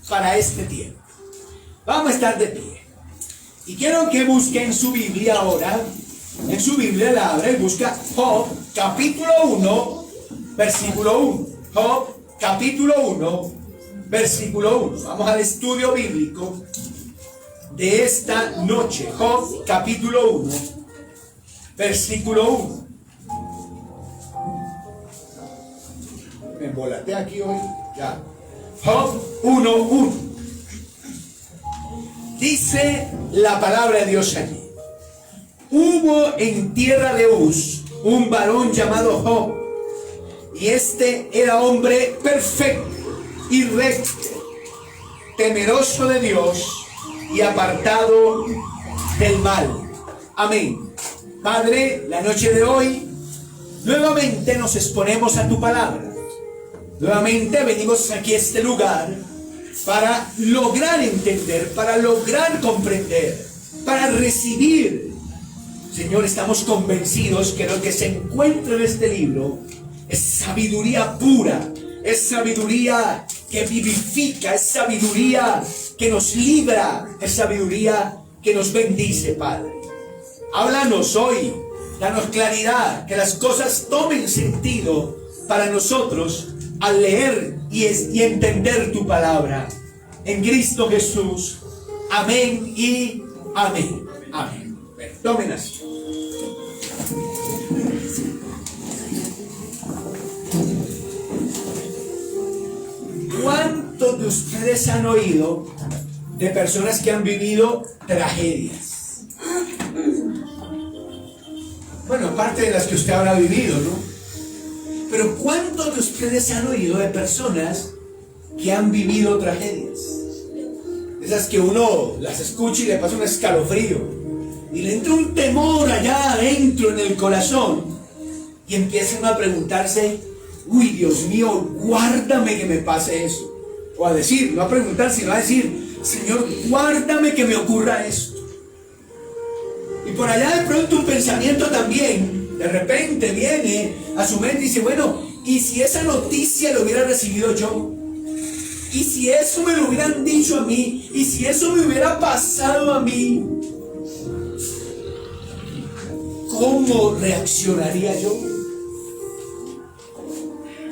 para este tiempo. Vamos a estar de pie. Y quiero que busquen su Biblia ahora. En su Biblia la abre y busca Job, capítulo 1, versículo 1. Job, capítulo 1, versículo 1. Vamos al estudio bíblico de esta noche. Job, capítulo 1, versículo 1. Me embolaté aquí hoy. Ya. Job 1:1. Dice la palabra de Dios allí: hubo en tierra de Uz un varón llamado Job, y este era hombre perfecto y recto, temeroso de Dios y apartado del mal. Amén. Padre, la noche de hoy nuevamente nos exponemos a tu palabra. Nuevamente venimos aquí a este lugar para lograr entender, para lograr comprender, para recibir. Señor, estamos convencidos que lo que se encuentra en este libro es sabiduría pura, es sabiduría que vivifica, es sabiduría que nos libra, es sabiduría que nos bendice, Padre. Háblanos hoy, danos claridad, que las cosas tomen sentido para nosotros al leer y entender tu palabra. En Cristo Jesús. Amén y amén. Amén. Tomen así. ¿Cuántos de ustedes han oído de personas que han vivido tragedias? Bueno, aparte de las que usted habrá vivido, ¿no? Pero ¿cuántos de ustedes han oído de personas que han vivido tragedias? Esas que uno las escucha y le pasa un escalofrío y le entra un temor allá adentro en el corazón y empieza uno a preguntarse: uy, Dios mío, guárdame que me pase eso. O a decir, no a preguntar, sino a decir: Señor, guárdame que me ocurra esto. Y por allá de pronto un pensamiento también de repente viene a su mente y dice: bueno, ¿y si esa noticia lo hubiera recibido yo? ¿Y si eso me lo hubieran dicho a mí? ¿Y si eso me hubiera pasado a mí? ¿Cómo reaccionaría yo?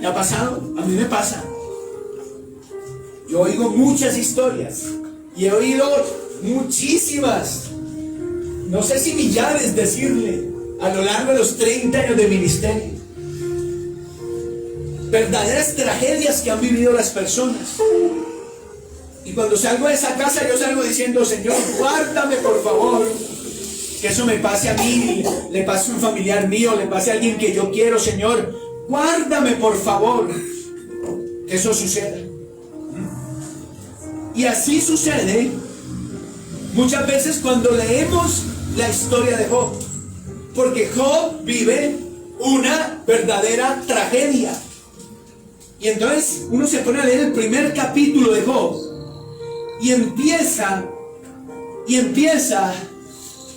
¿Me ha pasado? A mí me pasa. Yo oigo muchas historias y he oído muchísimas, no sé si millares decirle, a lo largo de los 30 años de ministerio. Verdaderas tragedias que han vivido las personas. Y cuando salgo de esa casa, yo salgo diciendo: Señor, guárdame por favor, que eso me pase a mí, le pase a un familiar mío, le pase a alguien que yo quiero. Señor, guárdame por favor, que eso suceda. Y así sucede muchas veces cuando leemos la historia de Job, porque Job vive una verdadera tragedia. Y entonces uno se pone a leer el primer capítulo de Job y empieza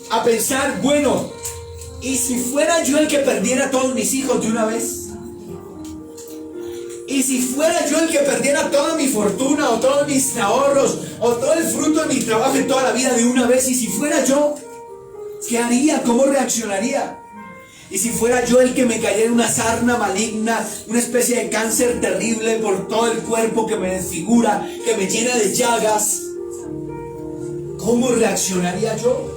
a pensar: bueno, ¿y si fuera yo el que perdiera a todos mis hijos de una vez? ¿Y si fuera yo el que perdiera toda mi fortuna o todos mis ahorros o todo el fruto de mi trabajo en toda la vida de una vez? ¿Y si fuera yo, qué haría? ¿Cómo reaccionaría? ¿Y si fuera yo el que me cayera una sarna maligna, una especie de cáncer terrible por todo el cuerpo que me desfigura, que me llena de llagas? ¿Cómo reaccionaría yo?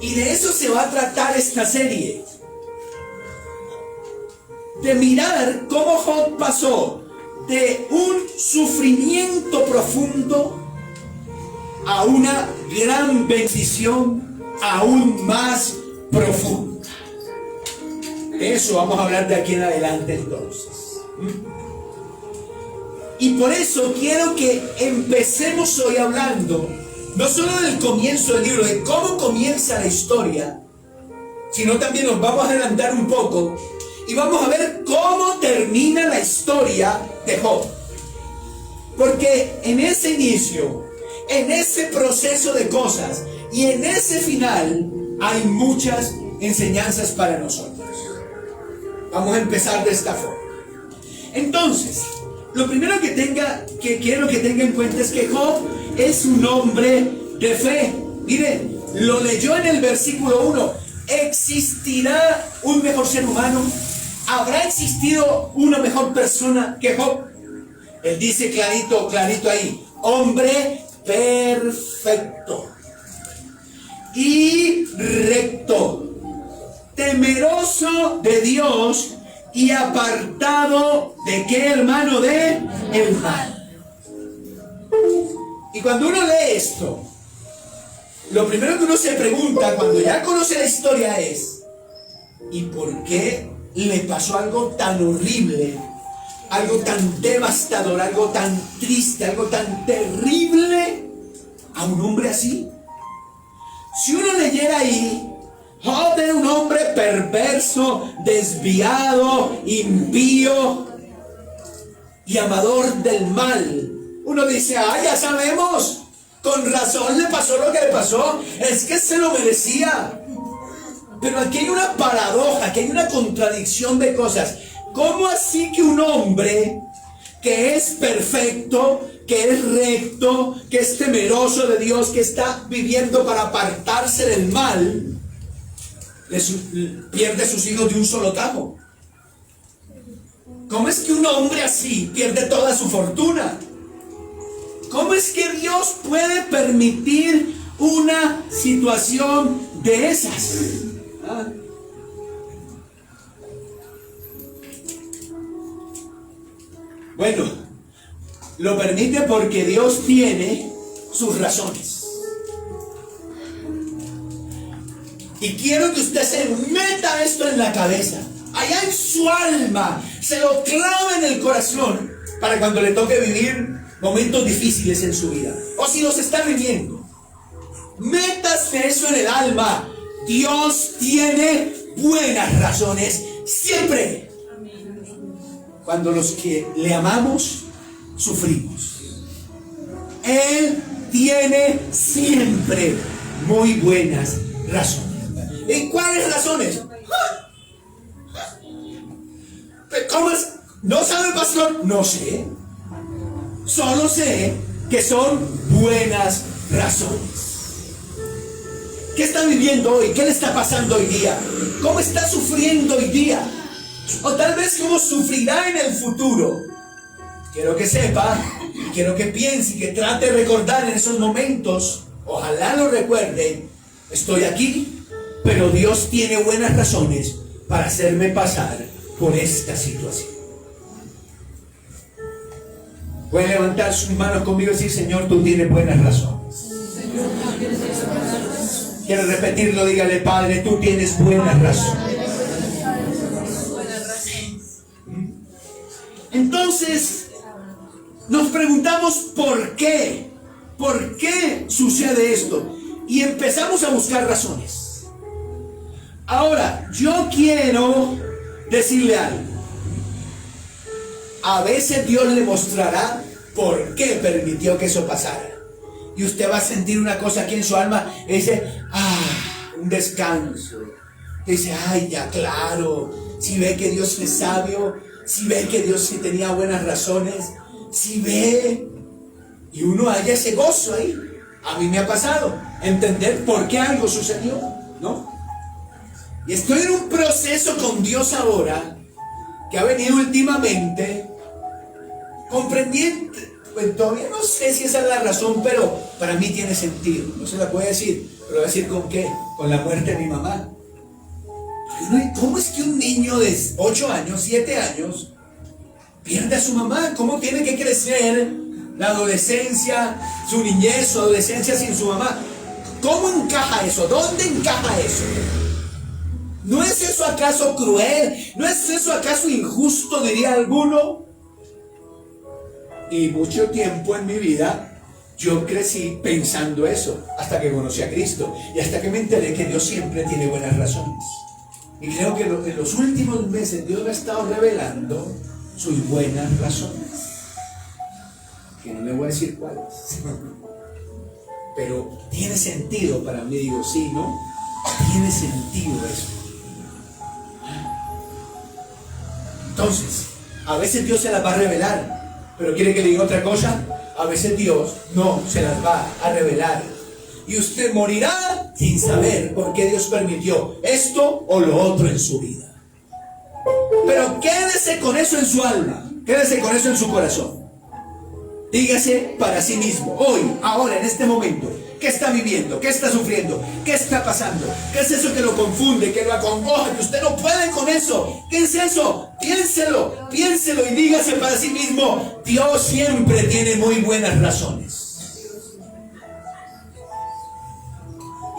Y de eso se va a tratar esta serie. De mirar cómo Job pasó de un sufrimiento profundo a una gran bendición aún más profunda. De eso vamos a hablar de aquí en adelante entonces. Y por eso quiero que empecemos hoy hablando no solo del comienzo del libro, de cómo comienza la historia, sino también nos vamos a adelantar un poco y vamos a ver cómo termina la historia de Job. Porque en ese inicio, en ese proceso de cosas y en ese final hay muchas enseñanzas para nosotros. Vamos a empezar de esta forma. Entonces, lo primero que quiero que tenga en cuenta es que Job es un hombre de fe. Mire, lo leyó en el versículo 1. ¿Existirá un mejor ser humano? ¿Habrá existido una mejor persona que Job? Él dice clarito, clarito ahí, hombre perfecto y recto, temeroso de Dios y apartado de qué, hermano, de el mal. Y cuando uno lee esto, lo primero que uno se pregunta cuando ya conoce la historia es, ¿y por qué le pasó algo tan horrible, algo tan devastador, algo tan triste, algo tan terrible a un hombre así? Si uno leyera ahí, Job era un hombre perverso, desviado, impío y amador del mal. Uno dice, ya sabemos, con razón le pasó lo que le pasó, es que se lo merecía. Pero aquí hay una paradoja, aquí hay una contradicción de cosas. ¿Cómo así que un hombre que es perfecto, que es recto, que es temeroso de Dios, que está viviendo para apartarse del mal, pierde sus hijos de un solo tajo? ¿Cómo es que un hombre así pierde toda su fortuna? ¿Cómo es que Dios puede permitir una situación de esas? Bueno, lo permite porque Dios tiene sus razones. Y quiero que usted se meta esto en la cabeza, allá en su alma, se lo clave en el corazón, para cuando le toque vivir momentos difíciles en su vida, o si los está viviendo, métase eso en el alma. Dios tiene buenas razones siempre. Cuando los que le amamos sufrimos, Él tiene siempre muy buenas razones. ¿Y cuáles razones? ¿Cómo es? ¿No sabe, pastor? No sé. Solo sé que son buenas razones. ¿Qué está viviendo hoy? ¿Qué le está pasando hoy día? ¿Cómo está sufriendo hoy día? O tal vez cómo sufrirá en el futuro. Quiero que sepa, quiero que piense y que trate de recordar en esos momentos. Ojalá lo recuerde. Estoy aquí, pero Dios tiene buenas razones para hacerme pasar por esta situación. Puede levantar sus manos conmigo y decir, Señor, tú tienes buenas razones. Quiero repetirlo, dígale, Padre, tú tienes buenas razones. Entonces, nos preguntamos ¿por qué? ¿Por qué sucede esto? Y empezamos a buscar razones. Ahora, yo quiero decirle algo. A veces Dios le mostrará por qué permitió que eso pasara. Y usted va a sentir una cosa aquí en su alma y dice, un descanso. Y dice, ya claro, si ve que Dios es sabio, si ve que Dios sí tenía buenas razones, si ve, y uno haya ese gozo ahí. A mí me ha pasado entender por qué algo sucedió, ¿no? Y estoy en un proceso con Dios ahora, que ha venido últimamente, comprendiendo, pues todavía no sé si esa es la razón, pero para mí tiene sentido. No se la puede decir, pero voy a decir con qué, con la muerte de mi mamá. ¿Cómo es que un niño de 8 años, 7 años, pierde a su mamá? ¿Cómo tiene que crecer la adolescencia, su niñez, su adolescencia sin su mamá? ¿Cómo encaja eso? ¿Dónde encaja eso? ¿No es eso acaso cruel? ¿No es eso acaso injusto, diría alguno? Y mucho tiempo en mi vida yo crecí pensando eso, hasta que conocí a Cristo y hasta que me enteré que Dios siempre tiene buenas razones. Y creo que en los últimos meses Dios me ha estado revelando sus buenas razones, que no le voy a decir cuáles, pero tiene sentido para mí. Digo, sí, ¿no? Tiene sentido eso. Entonces, A veces Dios se las va a revelar, pero ¿quiere que le diga otra cosa? A veces Dios no se las va a revelar. Y usted morirá sin saber por qué Dios permitió esto o lo otro en su vida. Pero quédese con eso en su alma, quédese con eso en su corazón. Dígase para sí mismo, hoy, ahora, en este momento, ¿qué está viviendo? ¿Qué está sufriendo? ¿Qué está pasando? ¿Qué es eso que lo confunde, que lo acongoja, que usted no puede con eso? ¿Qué es eso? Piénselo, piénselo y dígase para sí mismo, Dios siempre tiene muy buenas razones.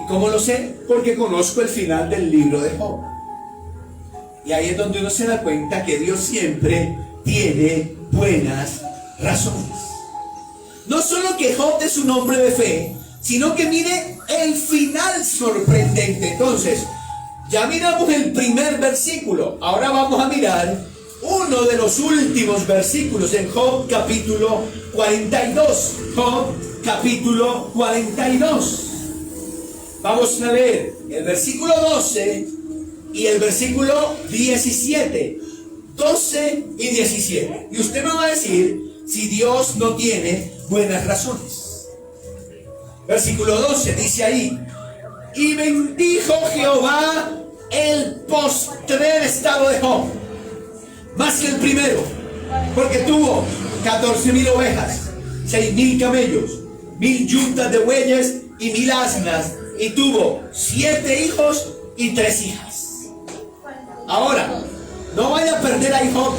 ¿Y cómo lo sé? Porque conozco el final del libro de Job. Y ahí es donde uno se da cuenta que Dios siempre tiene buenas razones. No solo que Job es un hombre de fe, sino que mire el final sorprendente. Entonces, ya miramos el primer versículo. Ahora vamos a mirar uno de los últimos versículos en Job capítulo 42. Job capítulo 42. Vamos a ver el versículo 12 y el versículo 17. 12 y 17. Y usted me va a decir si Dios no tiene buenas razones. Versículo 12 dice ahí: y bendijo Jehová el postrer estado de Job, más que el primero, porque tuvo 14,000 ovejas, 6,000 camellos, 1,000 yuntas de bueyes y 1,000 asnas, y tuvo 7 hijos y 3 hijas. Ahora, no vaya a perder a Job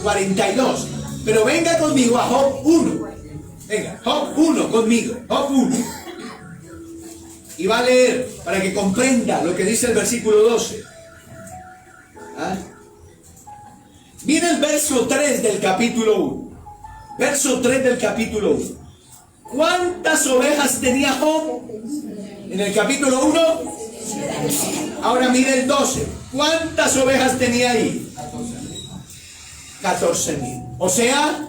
42, pero venga conmigo a Job 1. Venga, Job 1 conmigo, Job 1. Y va a leer para que comprenda lo que dice el versículo 12. ¿Ah? Mira el verso 3 del capítulo 1. Verso 3 del capítulo 1. ¿Cuántas ovejas tenía Job en el capítulo 1? Ahora mire el 12. ¿Cuántas ovejas tenía ahí? 14,000. O sea,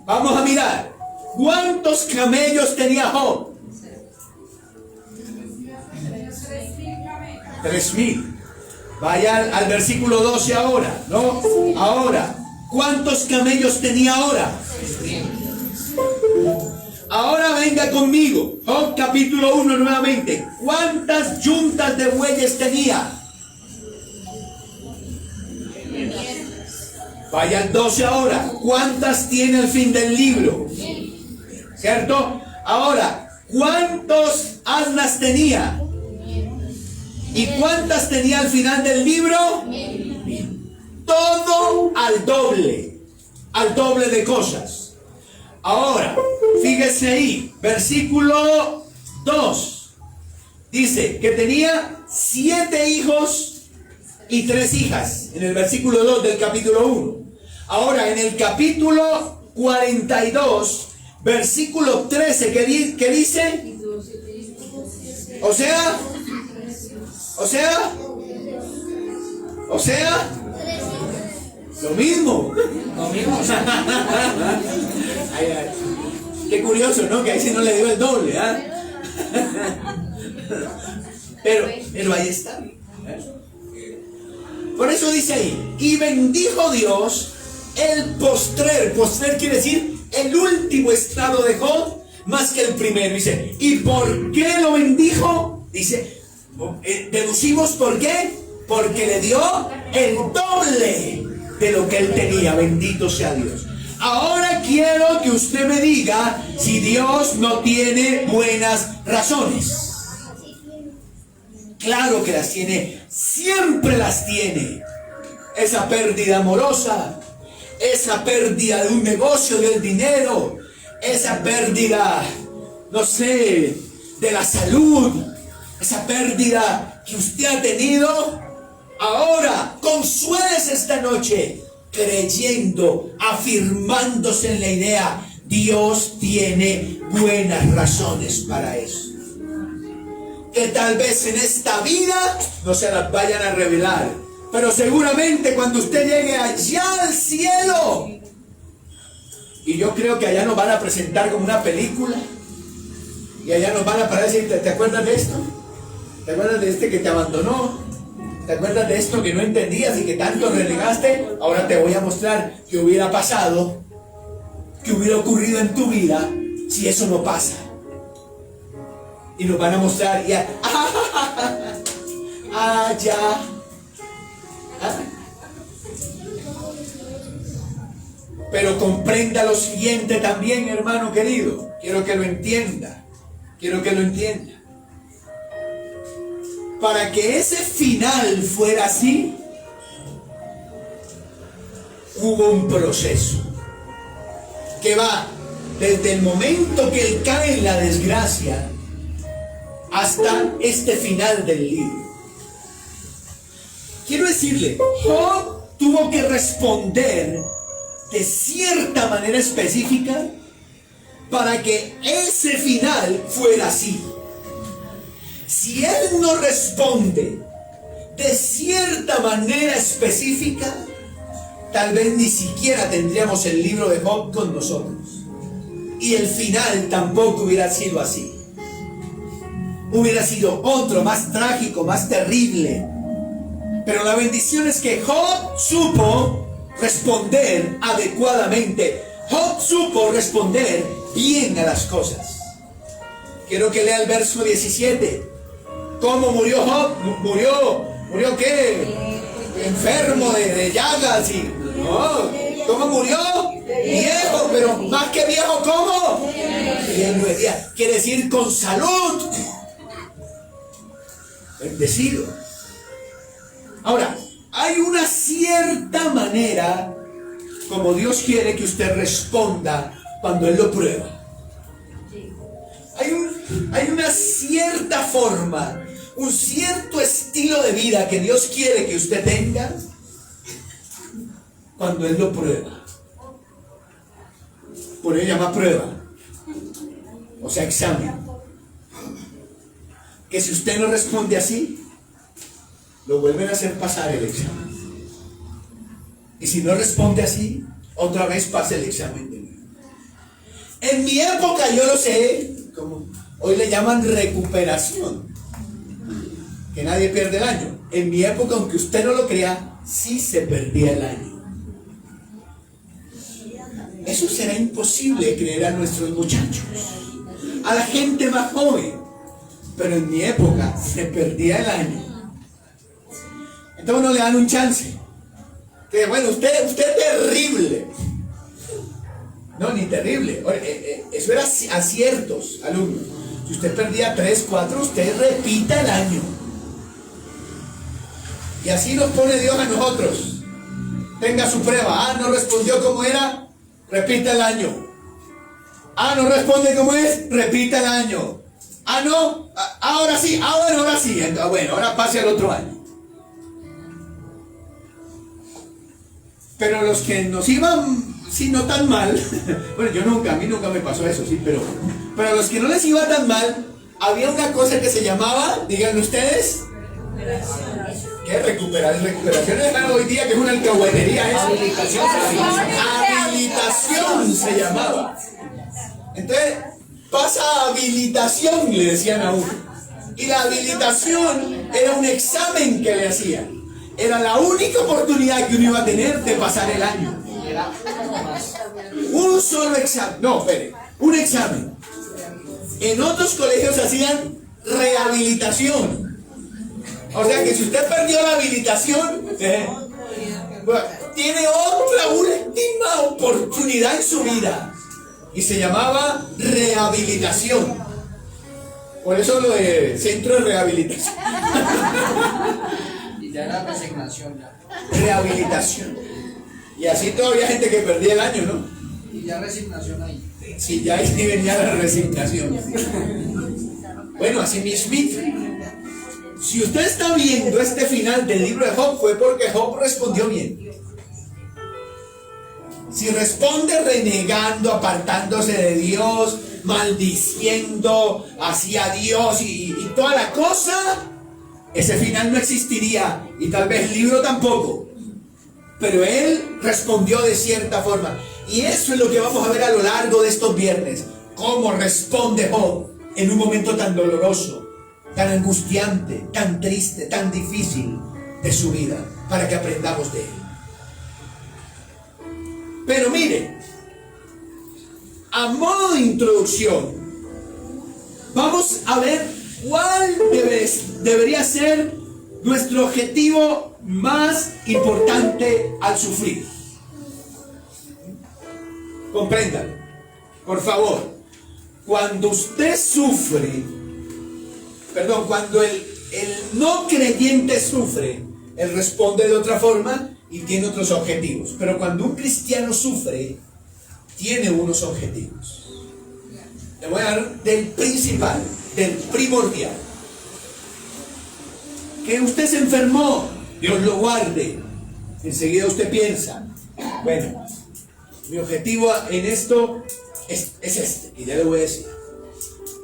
vamos a mirar. ¿Cuántos camellos tenía Job? 3,000. Vaya al versículo 12 ahora, ¿no? Ahora, ¿cuántos camellos tenía ahora? Ahora venga conmigo, Job capítulo 1 nuevamente. ¿Cuántas yuntas de bueyes tenía? Vaya al 12 ahora. ¿Cuántas tiene al fin del libro? ¿Cierto? Ahora, ¿cuántos asnas tenía? ¿Y cuántas tenía al final del libro? Todo al doble de cosas. Ahora, fíjese ahí, versículo 2. Dice que tenía 7 hijos y 3 hijas, en el versículo 2 del capítulo 1. Ahora, en el capítulo 42, versículo 13, ¿qué dice? O sea, lo mismo. Ay, ay. Qué curioso, ¿no? Que ahí sí no le dio el doble, ¿ah? Pero ahí está. Por eso dice ahí: y bendijo Dios el postrer. Postrer quiere decir el último estado de Job, más que el primero. Dice, ¿y por qué lo bendijo? Dice, deducimos por qué. Porque le dio el doble de lo que él tenía. Bendito sea Dios. Ahora quiero que usted me diga si Dios no tiene buenas razones. Claro que las tiene, siempre las tiene. Esa pérdida amorosa, esa pérdida de un negocio, del dinero, esa pérdida, no sé, de la salud, esa pérdida que usted ha tenido. Ahora, consuélese esta noche creyendo, afirmándose en la idea: Dios tiene buenas razones para eso. Que tal vez en esta vida no se las vayan a revelar, pero seguramente cuando usted llegue allá al cielo, y yo creo que allá nos van a presentar como una película, y allá nos van a parar y decir: ¿te acuerdas de esto? ¿Te acuerdas de este que te abandonó? ¿Te acuerdas de esto que no entendías y que tanto renegaste? Ahora te voy a mostrar qué hubiera pasado, qué hubiera ocurrido en tu vida si eso no pasa. Y nos van a mostrar ya. Ya. Pero comprenda lo siguiente también, hermano querido. Quiero que lo entienda. Quiero que lo entienda. Para que ese final fuera así, hubo un proceso que va desde el momento que él cae en la desgracia hasta este final del libro. Quiero decirle, Job tuvo que responder de cierta manera específica para que ese final fuera así. Si él no responde de cierta manera específica, tal vez ni siquiera tendríamos el libro de Job con nosotros. Y el final tampoco hubiera sido así. Hubiera sido otro, más trágico, más terrible. Pero la bendición es que Job supo responder adecuadamente. Job supo responder bien a las cosas. Quiero que lea el verso 17. ¿Cómo murió Job? ¿Murió qué? Enfermo de llagas y... No, ¿cómo murió? Viejo, pero más que viejo, ¿cómo? Quiere decir con salud. Bendecido. Ahora, hay una cierta manera como Dios quiere que usted responda cuando Él lo prueba. Hay una cierta forma, un cierto estilo de vida que Dios quiere que usted tenga cuando Él lo prueba. Por ello llama prueba, o sea, examen. Que si usted no responde así, lo vuelven a hacer pasar el examen. Y si no responde así, otra vez pasa el examen de nuevo. En mi época, yo lo sé, como hoy le llaman recuperación, que nadie pierde el año. En mi época, aunque usted no lo crea, sí se perdía el año. Eso será imposible creer a nuestros muchachos, a la gente más joven. Pero en mi época se perdía el año. Entonces no le dan un chance. Que bueno, usted es terrible. No, ni terrible. Eso era aciertos, alumnos. Si usted perdía 3, 4, usted repita el año. Y así nos pone Dios a nosotros. Tenga su prueba. No respondió como era, repita el año. No responde como es, repita el año. No, ahora sí, ahora sí. Entonces, bueno, ahora pase al otro año. Pero los que nos iban, sí, no tan mal, bueno, a mí nunca me pasó eso, sí, pero a los que no les iba tan mal, había una cosa que se llamaba, díganme ustedes, ¿qué? Recuperación es algo hoy día que es una alcahuetería, eso. Habilitación se llamaba. Entonces, pasa a habilitación, le decían a uno. Y la habilitación era un examen que le hacían. Era la única oportunidad que uno iba a tener de pasar el año. Un solo examen. No, espere. Un examen. En otros colegios hacían rehabilitación. O sea que si usted perdió la habilitación, tiene otra última oportunidad en su vida. Y se llamaba rehabilitación. Por eso lo de centro de rehabilitación. Ya era resignación ya. Rehabilitación. Y así todavía hay gente que perdía el año, ¿no? Y ya resignación ahí. Sí, ya ahí sí venía la resignación. Bueno, así mismito. Si usted está viendo este final del libro de Job, fue porque Job respondió bien. Si responde renegando, apartándose de Dios, maldiciendo hacia Dios y toda la cosa, ese final no existiría y tal vez el libro tampoco. Pero él respondió de cierta forma. Y eso es lo que vamos a ver a lo largo de estos viernes. Cómo responde Job en un momento tan doloroso, tan angustiante, tan triste, tan difícil, de su vida para que aprendamos de él. Pero mire, a modo de introducción, vamos a ver cuál debería ser nuestro objetivo más importante al sufrir. Comprendan, por favor, cuando usted sufre, cuando el no creyente sufre, él responde de otra forma y tiene otros objetivos. Pero cuando un cristiano sufre, tiene unos objetivos. Le voy a dar del principal, del primordial. Que usted se enfermó, Dios lo guarde. Enseguida usted piensa, bueno, mi objetivo en esto es este, y ya le voy a decir.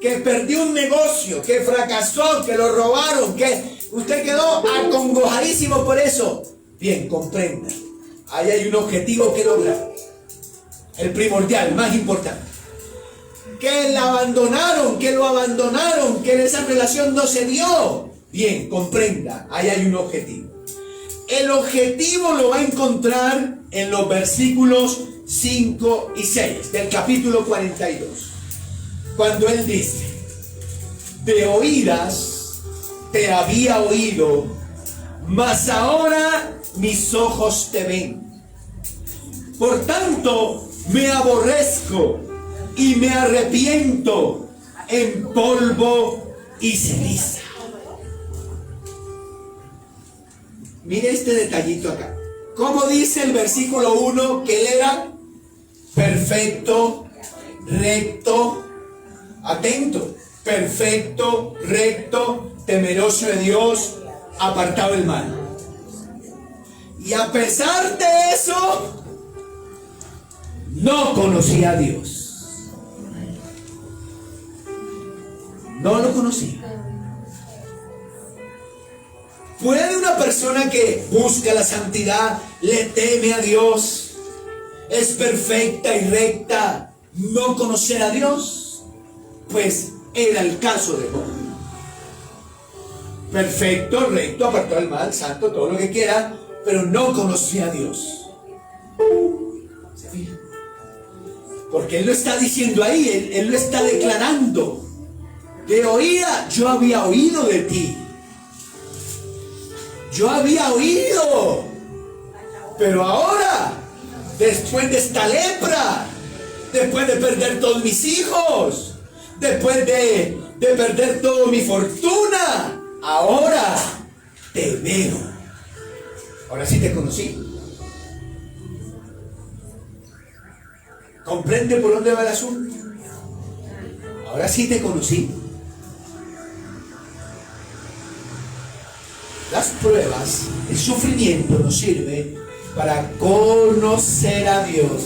Que perdió un negocio, que fracasó, que lo robaron, que usted quedó acongojadísimo por eso. Bien, comprenda. Ahí hay un objetivo que lograr. El primordial, el más importante. Que la abandonaron, que lo abandonaron, que esa relación no se dio. Bien, comprenda. Ahí hay un objetivo. El objetivo lo va a encontrar en los versículos 5 y 6 del capítulo 42. Cuando él dice: de oídas te había oído, mas ahora mis ojos te ven. Por tanto, me aborrezco y me arrepiento en polvo y ceniza. Mire este detallito acá. ¿Cómo dice el versículo 1 que él era? Perfecto, recto, atento, perfecto, recto, temeroso de Dios, apartado del mal. Y a pesar de eso, no conocía a Dios. No lo conocía. ¿Puede una persona que busca la santidad, le teme a Dios, es perfecta y recta, no conocer a Dios? Pues era el caso de Job. Perfecto, recto, apartado del mal, santo, todo lo que quiera, pero no conocía a Dios. ¿Se fija? Porque él lo está diciendo ahí, él lo está declarando. De oída, yo había oído de ti. Yo había oído. Pero ahora, después de esta lepra, después de perder todos mis hijos, después de perder toda mi fortuna, ahora te veo. Ahora sí te conocí. ¿Comprende por dónde va el asunto? Ahora sí te conocí. Las pruebas, el sufrimiento nos sirve para conocer a Dios.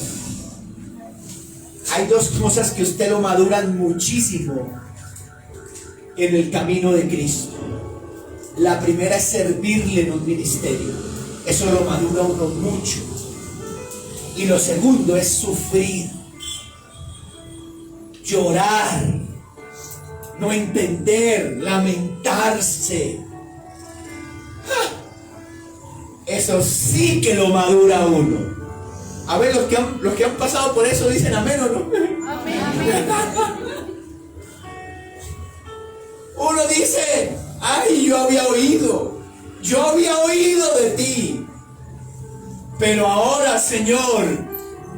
Hay dos cosas que usted lo maduran muchísimo en el camino de Cristo. La primera es servirle en un ministerio. Eso lo madura uno mucho. Y lo segundo es sufrir, llorar, no entender, lamentarse. Eso sí que lo madura uno. A ver, los que han pasado por eso dicen amén o no. Amén, amén. Uno dice: ay, yo había oído de ti, pero ahora, Señor,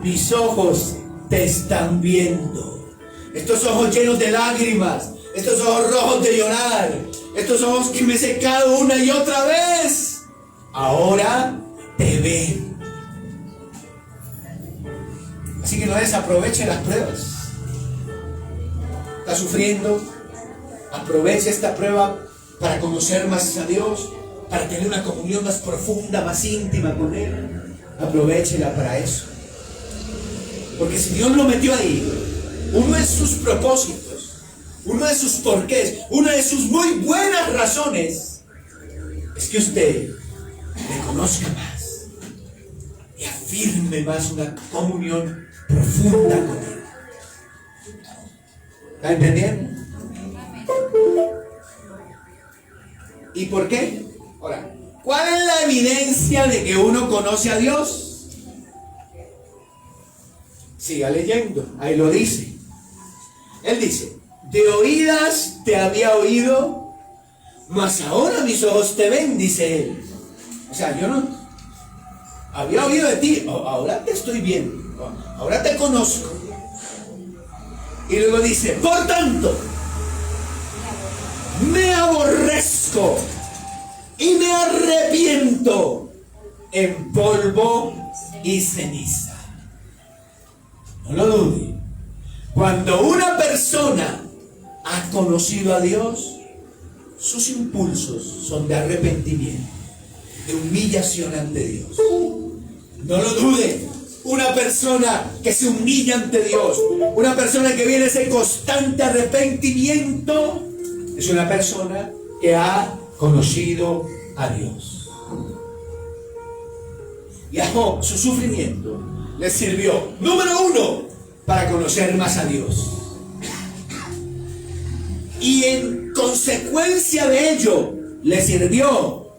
mis ojos te están viendo. Estos ojos llenos de lágrimas, estos ojos rojos de llorar, estos ojos que me he secado una y otra vez, ahora te ven. Así que no desaproveche las pruebas. Está sufriendo, aproveche esta prueba para conocer más a Dios, para tener una comunión más profunda, más íntima con Él. Aprovechela para eso. Porque si Dios lo metió ahí, uno de sus propósitos, uno de sus porqués, una de sus muy buenas razones, es que usted le conozca más y afirme más una comunión profunda con Él. ¿Está entendiendo? ¿Y por qué? Ahora, ¿Cuál es la evidencia de que uno conoce a Dios? Siga leyendo, ahí lo dice. Él dice, de oídas te había oído, mas ahora mis ojos te ven, dice él. O sea, yo no había oído de ti, ahora te estoy viendo, ahora te conozco. Y luego dice, por tanto, me aborrezco y me arrepiento en polvo y ceniza. No lo dude. Cuando una persona ha conocido a Dios, sus impulsos son de arrepentimiento, de humillación ante Dios. No lo dude. Una persona que se humilla ante Dios, una persona que viene ese constante arrepentimiento, es una persona que ha conocido a Dios. Y a Job, su sufrimiento le sirvió, número uno, para conocer más a Dios. Y en consecuencia de ello, le sirvió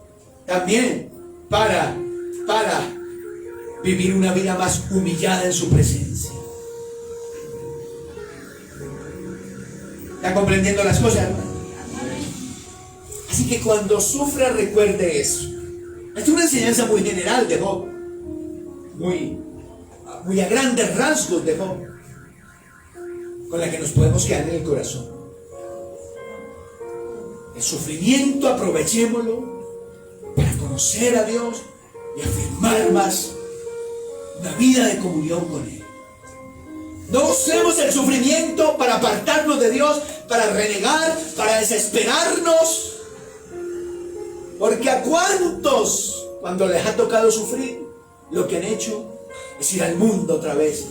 también para vivir una vida más humillada en su presencia. ¿Está comprendiendo las cosas, hermano? Así que cuando sufra, recuerde eso. Esta es una enseñanza muy general de Job, muy a grandes rasgos de Job, con la que nos podemos quedar en el corazón. El sufrimiento aprovechémoslo para conocer a Dios y afirmar más una vida de comunión con Él. No usemos el sufrimiento para apartarnos de Dios, para renegar, para desesperarnos. Porque a cuántos, cuando les ha tocado sufrir, lo que han hecho es ir al mundo otra vez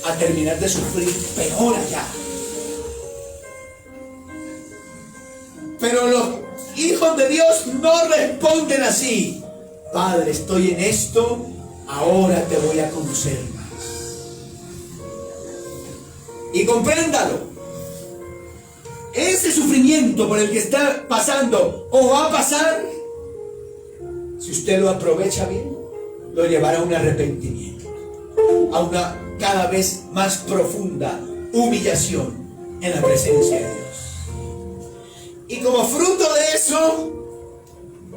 a terminar de sufrir peor allá. Pero los hijos de Dios no responden así. Padre, estoy en esto, ahora te voy a conocer más. Y compréndalo. Ese sufrimiento por el que está pasando o va a pasar, si usted lo aprovecha bien, lo llevará a un arrepentimiento, a una cada vez más profunda humillación en la presencia de Dios. Y como fruto de eso,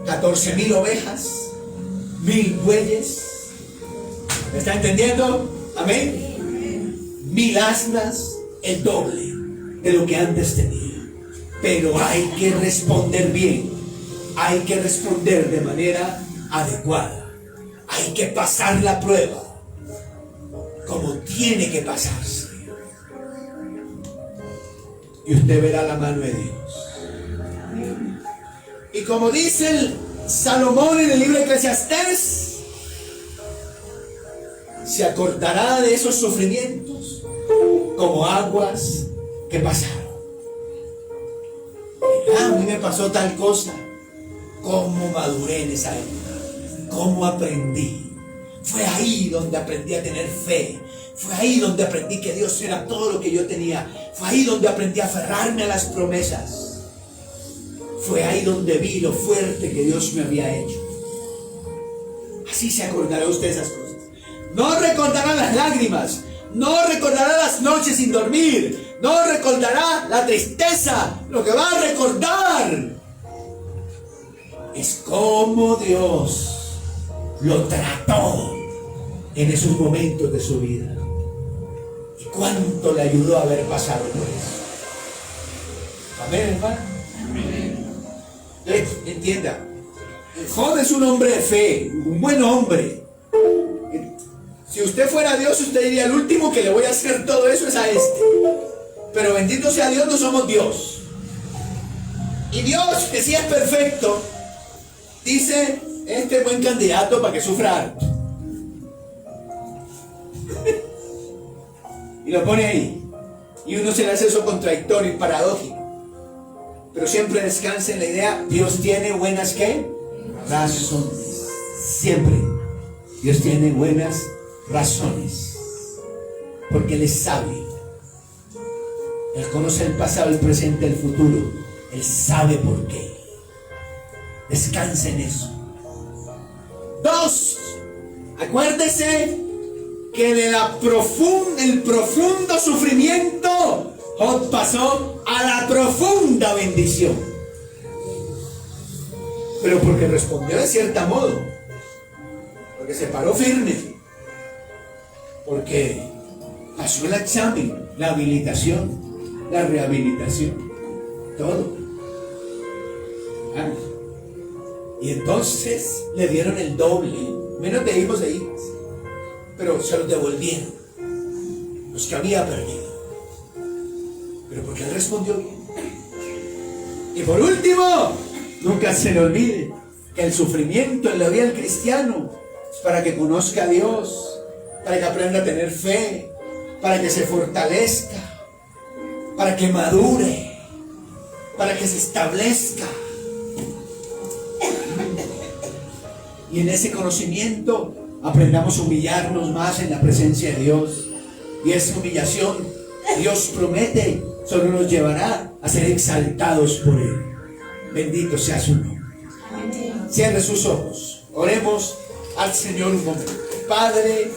14,000 ovejas, 1,000 bueyes. ¿Me está entendiendo? Amén. 1,000 asnas, el doble de lo que antes tenía. Pero hay que responder bien, hay que responder de manera adecuada, hay que pasar la prueba como tiene que pasarse. Y usted verá la mano de Dios. Y como dice el Salomón en el libro de Eclesiastés, se acordará de esos sufrimientos como aguas que pasaron. A mí me pasó tal cosa. Cómo maduré en esa época, cómo aprendí. Fue ahí donde aprendí a tener fe. Fue ahí donde aprendí que Dios era todo lo que yo tenía. Fue ahí donde aprendí a aferrarme a las promesas. Fue ahí donde vi lo fuerte que Dios me había hecho. Así se acordará usted de esas cosas. No recordará las lágrimas, no recordará las noches sin dormir, no recordará la tristeza. Lo que va a recordar es cómo Dios lo trató en esos momentos de su vida y cuánto le ayudó a haber pasado por eso. Amén, hermano. Amén. Entienda, Job es un hombre de fe, un buen hombre. Si usted fuera Dios, usted diría: el último que le voy a hacer todo eso es a este. Pero bendito sea Dios, no somos Dios. Y Dios, que sí es perfecto, dice: este es buen candidato para que sufra harto. Y lo pone ahí. Y uno se le hace eso contradictorio y paradójico. Pero siempre descansa en la idea: Dios tiene buenas, ¿qué? Razones. Siempre Dios tiene buenas razones, porque Él es sabio. Él conoce el pasado, el presente, el futuro. Él sabe por qué. Descansa en eso. 2. Acuérdese que de el profundo sufrimiento, Job pasó a la profunda bendición. Pero porque respondió de cierto modo, porque se paró firme, porque pasó el examen, la habilitación, la rehabilitación, todo. Y entonces le dieron el doble, menos de hijos e hijas, pero se los devolvieron, los que había perdido. Pero porque él respondió bien. Y por último, nunca se le olvide que el sufrimiento en la vida del cristiano es para que conozca a Dios, para que aprenda a tener fe, para que se fortalezca, para que madure, para que se establezca. Y en ese conocimiento aprendamos a humillarnos más en la presencia de Dios. Y esa humillación, Dios promete, solo nos llevará a ser exaltados por Él. Bendito sea su nombre. Cierre sus ojos. Oremos al Señor un momento. Padre,